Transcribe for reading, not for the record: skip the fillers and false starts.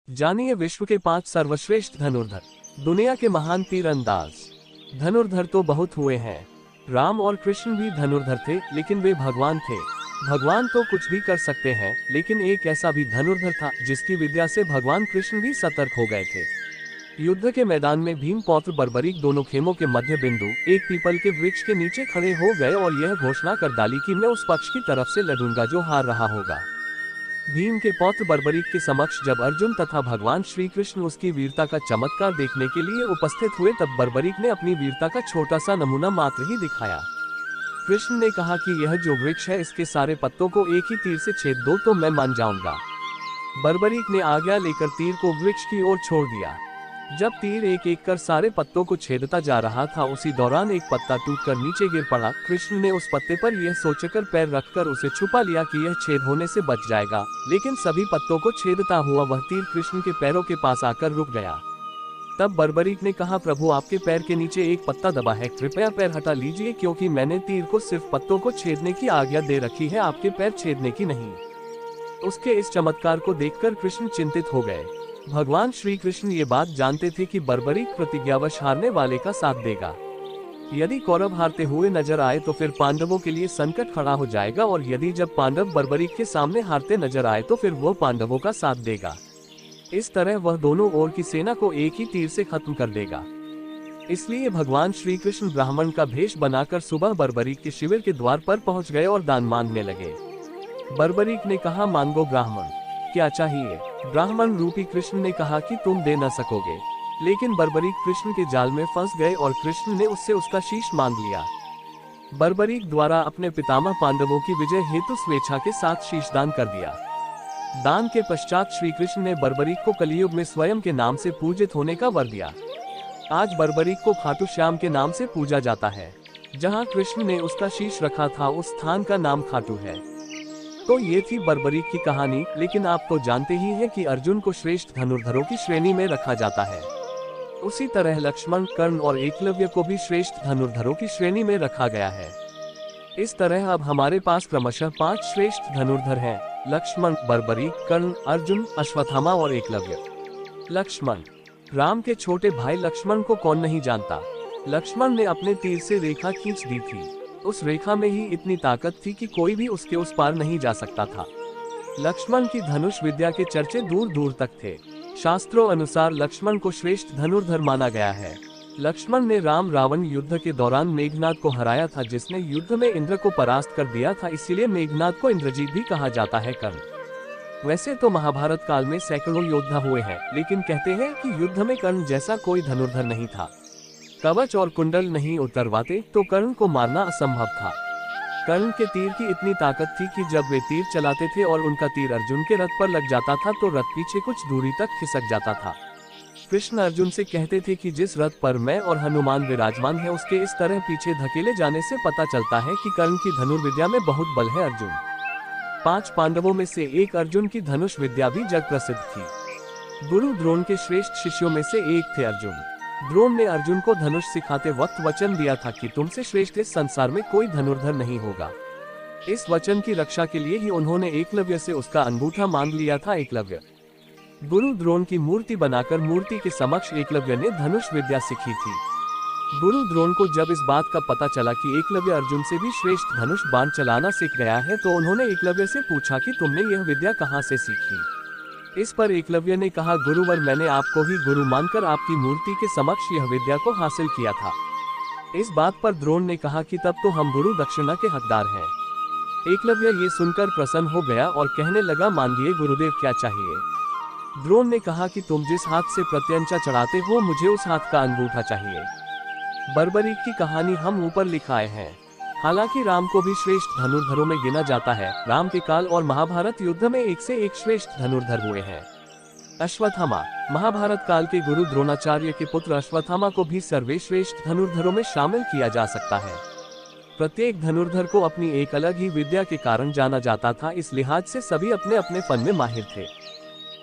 जानिए विश्व के 5 सर्वश्रेष्ठ धनुर्धर। दुनिया के महान तीरंदाज। धनुर्धर तो बहुत हुए हैं। राम और कृष्ण भी धनुर्धर थे, लेकिन वे भगवान थे। भगवान तो कुछ भी कर सकते हैं, लेकिन एक ऐसा भी धनुर्धर था जिसकी विद्या से भगवान कृष्ण भी सतर्क हो गए थे। युद्ध के मैदान में भीम पौत्र बर्बरीक दोनों खेमों के मध्य बिंदु एक पीपल के वृक्ष के नीचे खड़े हो गए और यह घोषणा कर डाली कि मैं उस पक्ष की तरफ से लड़ूंगा जो हार रहा होगा। भीम के पौत्र बर्बरीक के समक्ष जब अर्जुन तथा भगवान श्री कृष्ण उसकी वीरता का चमत्कार देखने के लिए उपस्थित हुए, तब बर्बरीक ने अपनी वीरता का छोटा सा नमूना मात्र ही दिखाया। कृष्ण ने कहा कि यह जो वृक्ष है इसके सारे पत्तों को एक ही तीर से छेद दो तो मैं मान जाऊंगा। बर्बरीक ने आज्ञा लेकर तीर को वृक्ष की ओर छोड़ दिया। जब तीर एक एक कर सारे पत्तों को छेदता जा रहा था, उसी दौरान एक पत्ता टूटकर नीचे गिर पड़ा। कृष्ण ने उस पत्ते पर यह सोचकर पैर रखकर उसे छुपा लिया कि यह छेद होने से बच जाएगा, लेकिन सभी पत्तों को छेदता हुआ वह तीर कृष्ण के पैरों के पास आकर रुक गया। तब बर्बरीक ने कहा, प्रभु आपके पैर के नीचे एक पत्ता दबा है, कृपया पैर हटा लीजिए, क्योंकि मैंने तीर को सिर्फ पत्तों को छेदने की आज्ञा दे रखी है, आपके पैर छेदने की नहीं। उसके इस चमत्कार को देखकर कृष्ण चिंतित हो गए। भगवान श्री कृष्ण ये बात जानते थे कि बर्बरीक प्रतिज्ञावश हारने वाले का साथ देगा। यदि कौरव हारते हुए नजर आए तो फिर पांडवों के लिए संकट खड़ा हो जाएगा, और यदि जब पांडव बर्बरीक के सामने हारते नजर आए तो फिर वो पांडवों का साथ देगा। इस तरह वह दोनों ओर की सेना को एक ही तीर से खत्म कर देगा। इसलिए भगवान श्री कृष्ण ब्राह्मण का भेष बनाकर सुबह बर्बरीक के शिविर के द्वार पर पहुंच गए और दान मांगने लगे। बर्बरीक ने कहा, मांगो ब्राह्मण, क्या चाहिए? ब्राह्मण रूपी कृष्ण ने कहा कि तुम दे न सकोगे, लेकिन बर्बरीक कृष्ण के जाल में फंस गए और कृष्ण ने उससे उसका शीश मांग लिया। बर्बरीक द्वारा अपने पितामह पांडवों की विजय हेतु स्वेच्छा के साथ शीश दान कर दिया। दान के पश्चात श्री कृष्ण ने बर्बरीक को कलियुग में स्वयं के नाम से पूजित होने का वर दिया। आज बर्बरीक को खाटू श्याम के नाम से पूजा जाता है। जहाँ कृष्ण ने उसका शीश रखा था उस स्थान का नाम खाटू है। तो ये थी बर्बरीक की कहानी, लेकिन आप तो जानते ही हैं कि अर्जुन को श्रेष्ठ धनुर्धरों की श्रेणी में रखा जाता है। उसी तरह लक्ष्मण, कर्ण और एकलव्य को भी श्रेष्ठ धनुर्धरों की श्रेणी में रखा गया है। इस तरह अब हमारे पास क्रमशः 5 श्रेष्ठ धनुर्धर हैं: लक्ष्मण, बर्बरीक, कर्ण, अर्जुन, अश्वत्थामा और एकलव्य। लक्ष्मण। राम के छोटे भाई लक्ष्मण को कौन नहीं जानता। लक्ष्मण ने अपने तीर से रेखा खींच दी थी। उस रेखा में ही इतनी ताकत थी कि कोई भी उसके उस पार नहीं जा सकता था। लक्ष्मण की धनुष विद्या के चर्चे दूर दूर तक थे। शास्त्रों अनुसार लक्ष्मण को श्रेष्ठ धनुर्धर माना गया है। लक्ष्मण ने राम रावण युद्ध के दौरान मेघनाद को हराया था, जिसने युद्ध में इंद्र को परास्त कर दिया था, इसीलिए मेघनाद को इंद्रजीत भी कहा जाता है। कर्ण। वैसे तो महाभारत काल में सैकड़ों योद्धा हुए हैं, लेकिन कहते हैं कि युद्ध में कर्ण जैसा कोई धनुर्धर नहीं था। कवच और कुंडल नहीं उतरवाते तो कर्ण को मारना असंभव था। कर्ण के तीर की इतनी ताकत थी कि जब वे तीर चलाते थे और उनका तीर अर्जुन के रथ पर लग जाता था तो रथ पीछे कुछ दूरी तक खिसक जाता था। कृष्ण अर्जुन से कहते थे कि जिस रथ पर मैं और हनुमान विराजमान है उसके इस तरह पीछे धकेले जाने से पता चलता है कि कर्ण की धनुर्विद्या में बहुत बल है। अर्जुन। 5 पांडवों में से एक अर्जुन की धनुष विद्या भी जग प्रसिद्ध थी। गुरु द्रोण के श्रेष्ठ शिष्यों में से एक थे अर्जुन। द्रोण ने अर्जुन को धनुष सिखाते वक्त वचन दिया था कि तुमसे श्रेष्ठ इस संसार में कोई धनुर्धर नहीं होगा। इस वचन की रक्षा के लिए ही उन्होंने एकलव्य से उसका अंगूठा मांग लिया था। एकलव्य। गुरु द्रोण की मूर्ति बनाकर मूर्ति के समक्ष एकलव्य ने धनुष विद्या सीखी थी। गुरु द्रोण को जब इस बात का पता चला कि एकलव्य अर्जुन से भी श्रेष्ठ धनुष बाण चलाना सीख गया है, तो उन्होंने एकलव्य से पूछा कि तुमने यह विद्या कहाँ से सीखी। इस पर एकलव्य ने कहा, गुरुवर, मैंने आपको ही गुरु मानकर आपकी मूर्ति के समक्ष यह विद्या को हासिल किया था। इस बात पर द्रोण ने कहा कि तब तो हम गुरु दक्षिणा के हकदार हैं। एकलव्य ये सुनकर प्रसन्न हो गया और कहने लगा, मांगिए गुरुदेव, क्या चाहिए। द्रोण ने कहा कि तुम जिस हाथ से प्रत्यंचा चढ़ाते हो मुझे उस हाथ का अंगूठा चाहिए। बर्बरीक की कहानी हम ऊपर लिखाए हैं। हालांकि राम को भी श्रेष्ठ धनुर्धरों में गिना जाता है। राम के काल और महाभारत युद्ध में एक से एक श्रेष्ठ धनुर्धर हुए हैं। अश्वत्थामा। महाभारत काल के गुरु द्रोणाचार्य के पुत्र अश्वत्थामा को भी सर्वश्रेष्ठ धनुर्धरों में शामिल किया जा सकता है। प्रत्येक धनुर्धर को अपनी एक अलग ही विद्या के कारण जाना जाता था, इस लिहाज से सभी अपने अपने फन में माहिर थे।